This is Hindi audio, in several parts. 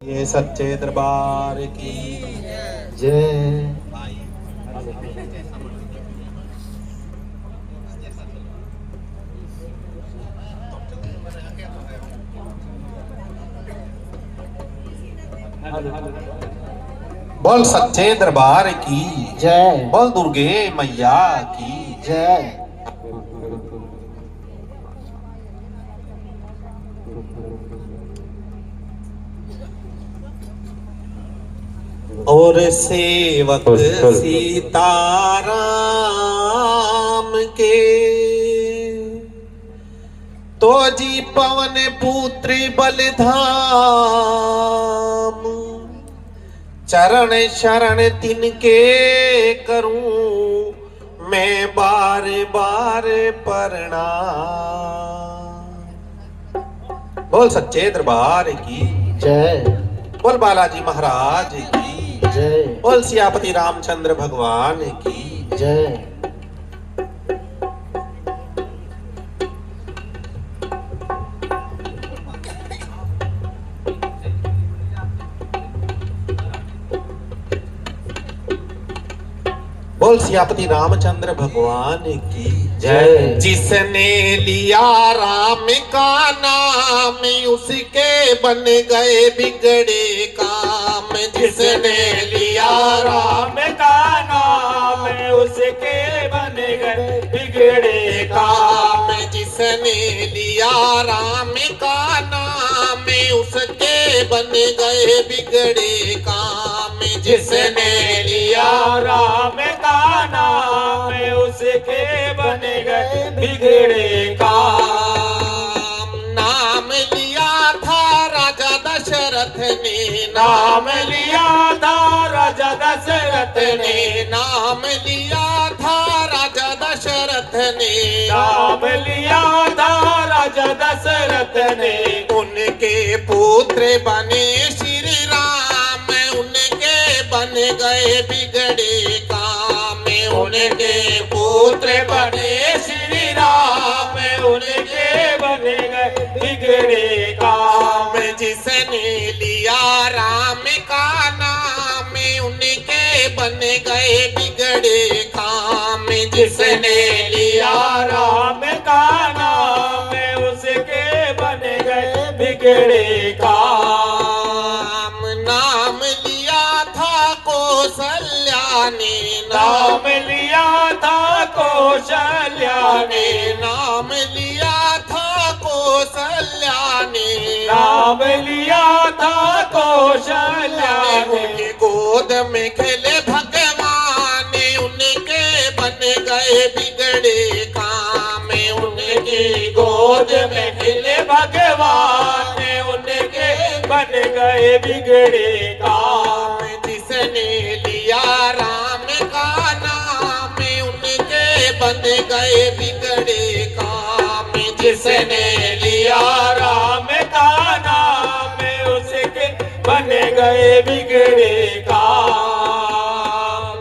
ये सच्चे दरबार की जय। बोल सच्चे दरबार की जय। बोल दुर्गे मैया की जय। और सेवक सीताराम के तो जी पवन पुत्र बलधाम, चरण शरण तिनके करूं मैं बार बार प्रणाम। बोल सच्चे दरबार की जय। बोल बालाजी महाराज की जय। बोल सियापति रामचंद्र भगवान की जय। बोल सियापति रामचंद्र भगवान की जय। जिसने लिया राम का नाम उसके बन गए बिगड़े काम। जिसने लिया राम का नाम उसके बन गए बिगड़े काम। जिसने लिया राम का नाम उसके बन गए बिगड़े काम। जिसने लिया राम का नाम उसके बन गए बिगड़े काम। नाम लिया था राजा दशरथ ने, नाम लिया था राजा दशरथ ने, नाम लिया था राजा दशरथ ने, नाम लिया था राजा दशरथ ने। उनके पुत्र बने श्री राम, उनके बन गए बिगड़े काम। उनके पुत्र बने श्री राम, उनके बन गए बिगड़े काम। जिसने लिया राम का नाम उनके बन गए बिगड़े काम। जिसने लिया राम का नाम उसके बन गए बिगड़े काम। नाम लिया था कौशल्या ने, नाम लिया था कौशल्या ने, नाम लिया था कौशल्या ने, नाम लिया था कौशल्या ने। उनकी गोद में खेले भगवान उनके बन गए बिगड़े काम। उनकी गोद में खेले भगवान उनके बन गए बिगड़े काम। जिसने लिया राम का नाम उनके बन गए बिगड़े काम। जिसने लिया राम का नाम उसके बन गए बिगड़े काम।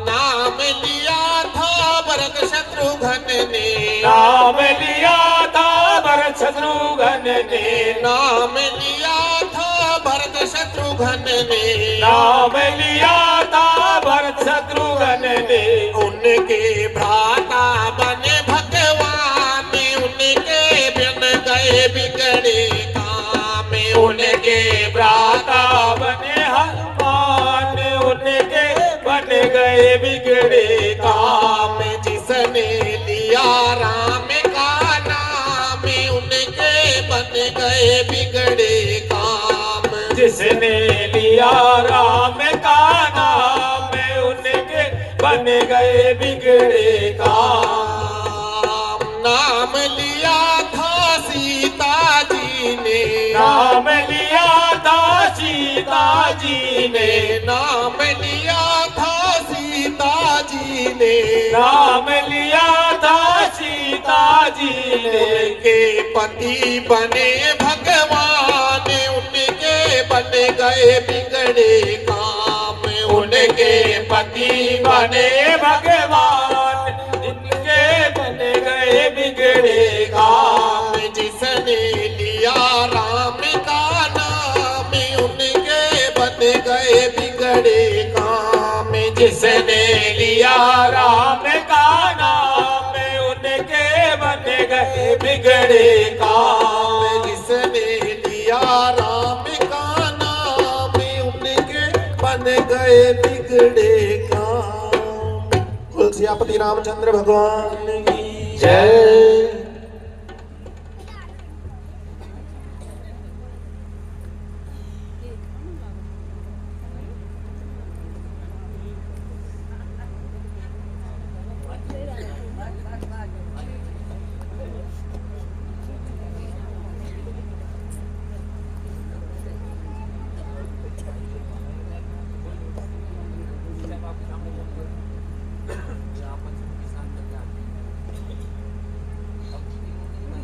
नाम लिया था भरत शत्रुघ्न ने, नाम लिया था भरत शत्रुघ्न ने, नाम लिया था भरत शत्रुघ्न ने, नाम लिया था भरत शत्रुघ्न ने। उनके भ्राता बने भगवान उनके बन गए बिगड़े काम। उनके भ्राता बने हनुमान उनके बन गए बिगड़े काम। जिसने लिया राम का नाम उनके बन गए बिगड़े काम। जिसने लिया राम का नाम उनके बन गए बिगड़े काम। नाम लिया था सीता जी ने, नाम लिया था सीता जी ने, नाम लिया था सीता जी ने, नाम लिया था सीता जी ने। उनके पति बने भगवान उनके बन गए बिगड़े काम। उनके पति बने भगवान उनके बन गए बिगड़े काम। जिसने लिया राम का नाम उनके बिगड़े काम, जिसने लिया राम का नाम उनके बन गए बिगड़े काम, जिसने लिया राम का नाम उनके बन गए बिगड़े काम। तुलसियापति रामचंद्र भगवान की जय।